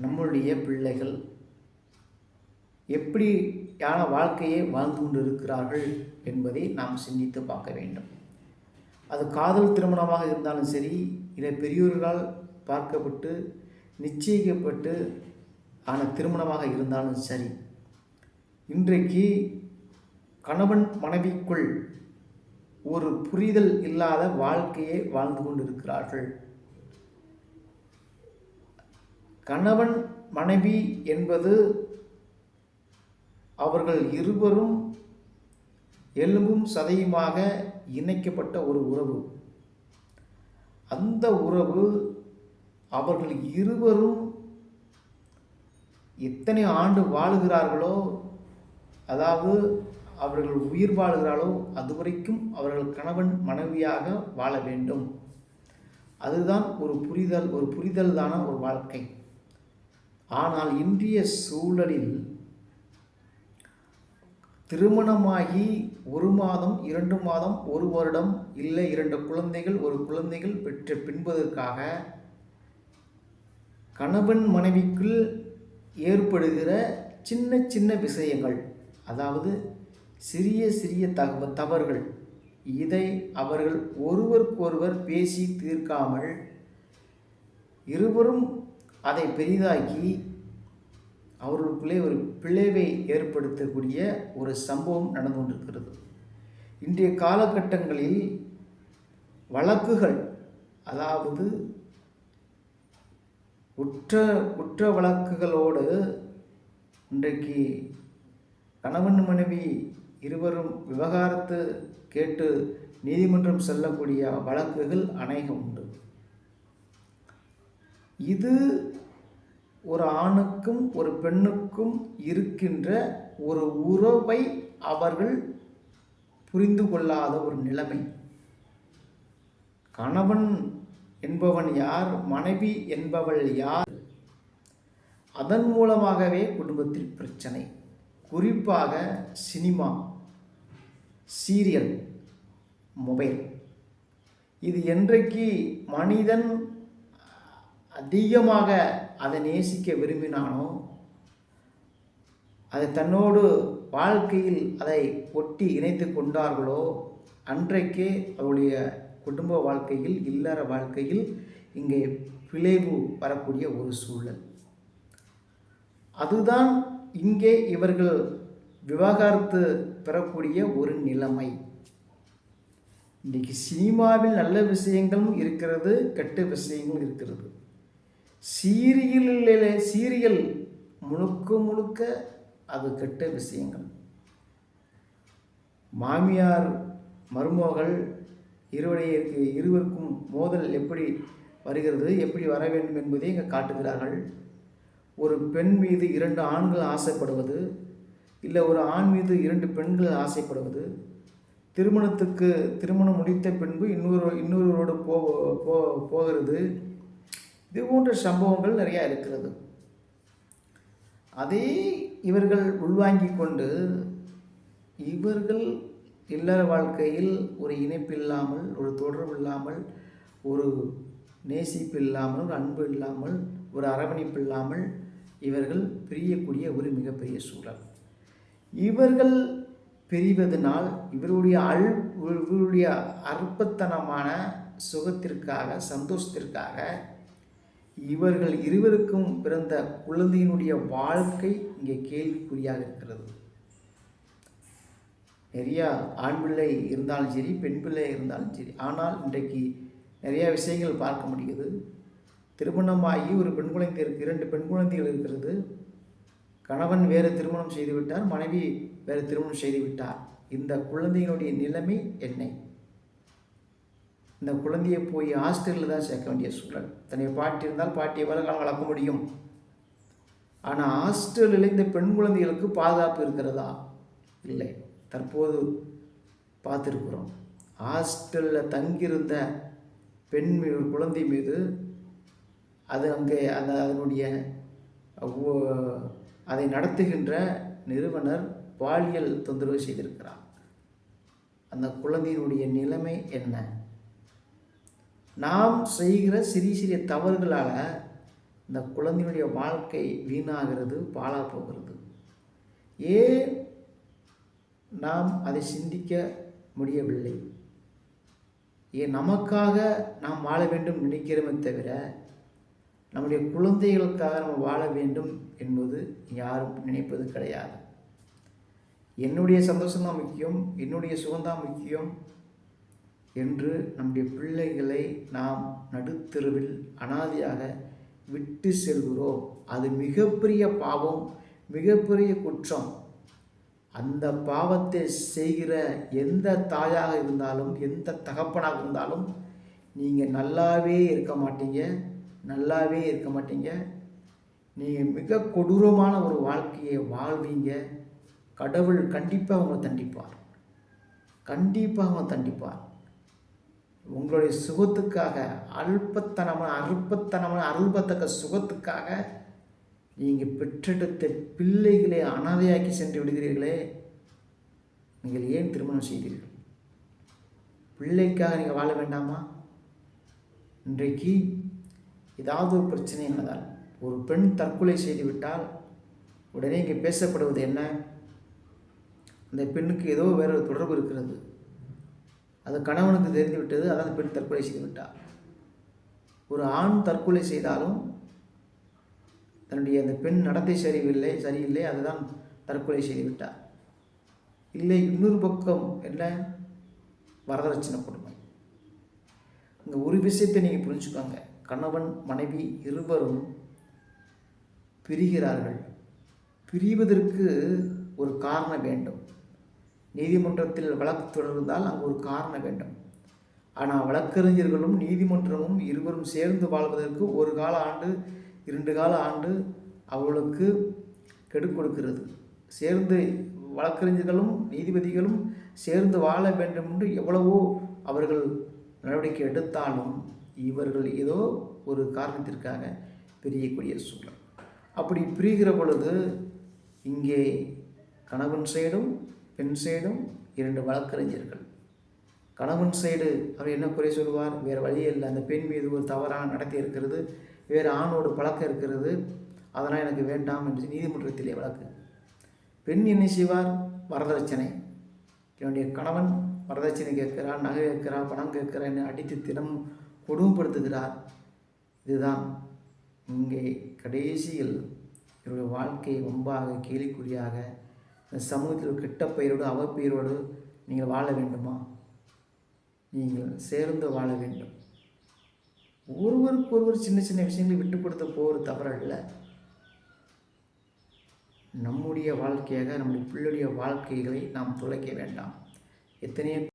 நம்முடைய பிள்ளைகள் எப்படியான வாழ்க்கையை வாழ்ந்து கொண்டு இருக்கிறார்கள் என்பதை நாம் சிந்தித்து பார்க்க வேண்டும். அது காதல் திருமணமாக இருந்தாலும் சரி, இல்லை பெரியோர்களால் பார்க்கப்பட்டு நிச்சயிக்கப்பட்டு ஆன திருமணமாக இருந்தாலும் சரி, இன்றைக்கு கணவன் மனைவிக்குள் ஒரு புரிதல் இல்லாத வாழ்க்கையை வாழ்ந்து கொண்டிருக்கிறார்கள். கணவன் மனைவி என்பது அவர்கள் இருவரும் எலும்பும் சதையுமாக இணைக்கப்பட்ட ஒரு உறவு. அந்த உறவு அவர்கள் இருவரும் எத்தனை ஆண்டு வாழுகிறார்களோ, அதாவது அவர்கள் உயிர் வாழ்கிறாளோ அதுவரைக்கும் அவர்கள் கணவன் மனைவியாக வாழ வேண்டும். அதுதான் ஒரு புரிதல் தான ஒரு வாழ்க்கை. ஆனால் இன்றைய சூழலில் திருமணமாகி 1 மாதம் 2 மாதம் 1 வருடம் இல்லை 2 குழந்தைகள் 1 குழந்தைகள் பெற்ற பின்பதற்காக கணவன் மனைவிக்குள் ஏற்படுகிற சின்ன சின்ன விஷயங்கள், அதாவது சிறிய சிறிய தவறுகள், இதை அவர்கள் ஒருவருக்கொருவர் பேசி தீர்க்காமல் இருவரும் அதை பெரிதாக்கி அவர்களுக்குள்ளே ஒரு பிளவை ஏற்படுத்தக்கூடிய ஒரு சம்பவம் நடந்து கொண்டிருக்கிறது. இன்றைய காலகட்டங்களில் வழக்குகள், அதாவது குற்ற வழக்குகளோடு இன்றைக்கு கணவன் மனைவி இருவரும் விவகாரத்து கேட்டு நீதிமன்றம் செல்லக்கூடிய வழக்குகள் அநேகம் உண்டு. இது ஒரு ஆணுக்கும் ஒரு பெண்ணுக்கும் இருக்கின்ற ஒரு உறவை அவர்கள் புரிந்து கொள்ளாத ஒரு நிலைமை. கணவன் என்பவன் யார், மனைவி என்பவள் யார், அதன் மூலமாகவே குடும்பத்தில் பிரச்சனை. குறிப்பாக சினிமா, சீரியல், மொபைல், இது என்றைக்கு மனிதன் அதிகமாக அதை நேசிக்க விரும்பினானோ, அதை தன்னோடு வாழ்க்கையில் அதை ஒட்டி இணைத்து கொண்டார்களோ, அன்றைக்கே அவருடைய குடும்ப வாழ்க்கையில், இல்லற வாழ்க்கையில் இங்கே பிளவு வரக்கூடிய ஒரு சூழல். அதுதான் இங்கே இவர்கள் விவாகரத்து பெறக்கூடிய ஒரு நிலைமை. இன்றைக்கு சினிமாவில் நல்ல விஷயங்களும் இருக்கிறது, கெட்ட விஷயங்களும் இருக்கிறது. சீரியல் முழுக்க அது கெட்ட விஷயங்கள். மாமியார் மருமகள் இருவருக்கும் மோதல் எப்படி வருகிறது, எப்படி வர வேண்டும் என்பதை இங்கே காட்டுகிறார்கள். ஒரு பெண் மீது 2 ஆண்கள் ஆசைப்படுவது, இல்லை ஒரு ஆண் மீது 2 பெண்கள் ஆசைப்படுவது, திருமணம் முடித்த பின்பு இன்னொருவரோடு போகிறது. இது போன்ற சம்பவங்கள் நிறையா இருக்கிறது. அதை இவர்கள் உள்வாங்கி கொண்டு இவர்கள் இல்லற வாழ்க்கையில் ஒரு இணைப்பு இல்லாமல், ஒரு தொடர்பு இல்லாமல், ஒரு நேசிப்பு இல்லாமல், ஒரு அன்பு இல்லாமல், ஒரு அரவணைப்பு இல்லாமல் இவர்கள் பிரியக்கூடிய ஒரு மிகப்பெரிய சூழல். இவர்கள் பிரிவதனால் இவருடைய அற்பத்தனமான சுகத்திற்காக, சந்தோஷத்திற்காக இவர்கள் இருவருக்கும் பிறந்த குழந்தையினுடைய வாழ்க்கை இங்கே கேள்விக்குறியாக இருக்கிறது. நிறையா ஆண் பிள்ளை இருந்தாலும் சரி, பெண் பிள்ளை இருந்தாலும் சரி. ஆனால் இன்றைக்கு நிறையா விஷயங்கள் பார்க்க முடியுது. திருமணமாகி ஒரு பெண் குழந்தை இருக்குது, 2 பெண் குழந்தைகள் இருக்கிறது. கணவன் வேறு திருமணம் செய்து விட்டார், மனைவி வேறு திருமணம் செய்து விட்டார். இந்த குழந்தையினுடைய நிலைமை என்ன? இந்த குழந்தையை போய் ஹாஸ்டலில் தான் சேர்க்க வேண்டிய சூழல். தன்னுடைய பாட்டி இருந்தால் பாட்டியை காலம் வளர்க்க முடியும். ஆனால் ஹாஸ்டலில் இந்த பெண் குழந்தைகளுக்கு பாதுகாப்பு இருக்கிறதா? இல்லை. தற்போது பார்த்துருக்குறோம், ஹாஸ்டலில் தங்கியிருந்த பெண் குழந்தை மீது அது அங்கே அதனுடைய அதை நடத்துகின்ற நிறுவனர் பாலியல் தொந்தரவு செய்திருக்கிறார். அந்த குழந்தையினுடைய நிலைமை என்ன? நாம் செய்கிற சிறிய தவறுகளால் இந்த குழந்தையுடைய வாழ்க்கை வீணாகிறது, பாழாக போகிறது. ஏன் நாம் அதை சிந்திக்க முடியவில்லை? ஏன் நமக்காக நாம் வாழ வேண்டும் நினைக்கிறோமே தவிர நம்முடைய குழந்தைகளுக்காக நம்ம வாழ வேண்டும் என்பது யாரும் நினைப்பது கிடையாது. என்னுடைய சந்தோஷம்தான் முக்கியம், என்னுடைய சுகம்தான் முக்கியம் என்று நம்முடைய பிள்ளைகளை நாம் நடுத்தெருவில் அனாதையாக விட்டு செல்கிறோம். அது மிகப்பெரிய பாவம், மிகப்பெரிய குற்றம். அந்த பாவத்தை செய்கிற எந்த தாயாக இருந்தாலும், எந்த தகப்பனாக இருந்தாலும் நீங்கள் நல்லாவே இருக்க மாட்டீங்க, நல்லாவே இருக்க மாட்டீங்க. நீங்கள் மிக கொடூரமான ஒரு வாழ்க்கையை வாழ்வீங்க. கடவுள் கண்டிப்பாக உங்களை தண்டிப்பார், கண்டிப்பாக உங்களை தண்டிப்பார். உங்களுடைய சுகத்துக்காக, அல்பத்தக்க சுகத்துக்காக நீங்கள் பெற்றெடுத்த பிள்ளைகளை அனாதையாக்கி சென்று விடுகிறீர்களே. நீங்கள் ஏன் திருமணம் செய்தீர்கள்? பிள்ளைக்காக நீங்கள் வாழ வேண்டாமா? இன்றைக்கு ஏதாவது ஒரு பிரச்சனை என்னதால் ஒரு பெண் தற்கொலை செய்துவிட்டால் உடனே இங்கே பேசப்படுவது என்ன? அந்த பெண்ணுக்கு ஏதோ வேற ஒரு தொடர்பு இருக்கிறது, அது கணவனுக்கு தெரிந்துவிட்டது, அதாவது பெண் தற்கொலை செய்து விட்டார். ஒரு ஆண் தற்கொலை செய்தாலும் தன்னுடைய அந்த பெண் நடத்தை சரியில்லை, அதுதான் தற்கொலை செய்து விட்டார். இல்லை, இன்னொரு பக்கம் என்ன? வரதட்சணை கொடுமை. இந்த ஒரு விஷயத்தை நீங்கள் புரிஞ்சுக்கோங்க. கணவன் மனைவி இருவரும் பிரிகிறார்கள். பிரிவதற்கு ஒரு காரணம் வேண்டும். நீதிமன்றத்தில் வழக்கு தொடர்ந்தால் அங்கு ஒரு காரணம் வேண்டும். ஆனால் வழக்கறிஞர்களும் நீதிமன்றமும் இருவரும் சேர்ந்து வாழ்வதற்கு 1 கால ஆண்டு 2 கால ஆண்டு அவர்களுக்கு கெடு கொடுக்கிறது. சேர்ந்து வழக்கறிஞர்களும் நீதிபதிகளும் சேர்ந்து வாழ வேண்டும் என்று எவ்வளவோ அவர்கள் நடவடிக்கை எடுத்தாலும் இவர்கள் ஏதோ ஒரு காரணத்திற்காக பிரியக்கூடிய சூழல். அப்படி பிரிகிற பொழுது இங்கே கணவன் சைடும் பெண் சைடும் 2 வழக்கறிஞர்கள். கணவன் சைடு அவர் என்ன குறை சொல்வார்? வேறு வழியே இல்லை, அந்த பெண் மீது ஒரு தவறான நடத்தி இருக்கிறது, வேறு ஆணோடு பழக்கம் இருக்கிறது, அதனால் எனக்கு வேண்டாம் என்று நீதிமன்றத்திலே வழக்கு. பெண் என்ன செய்வார்? வரதட்சணை. என்னுடைய கணவன் வரதட்சணை கேட்கிறார், நகை கேட்கிறார், பணம் கேட்கிறார், என்னை அடித்து தினம் கொடுமைப்படுத்துகிறார். இதுதான் இங்கே கடைசியில் என்னுடைய வாழ்க்கை ரொம்பாக கேலிக்குறியாக இந்த சமூகத்தில் கெட்ட பெயரோடு அவப்பெயரோடு நீங்கள் வாழ வேண்டுமா? நீங்கள் சேர்ந்து வாழ வேண்டும். ஒருவருக்கு ஒருவர் சின்ன சின்ன விஷயங்களை விட்டு கொடுத்த போகிறது தவறல்ல. நம்முடைய வாழ்க்கையாக நம்முடைய பிள்ளைடைய வாழ்க்கைகளை நாம் துளைக்க வேண்டாம். எத்தனையோ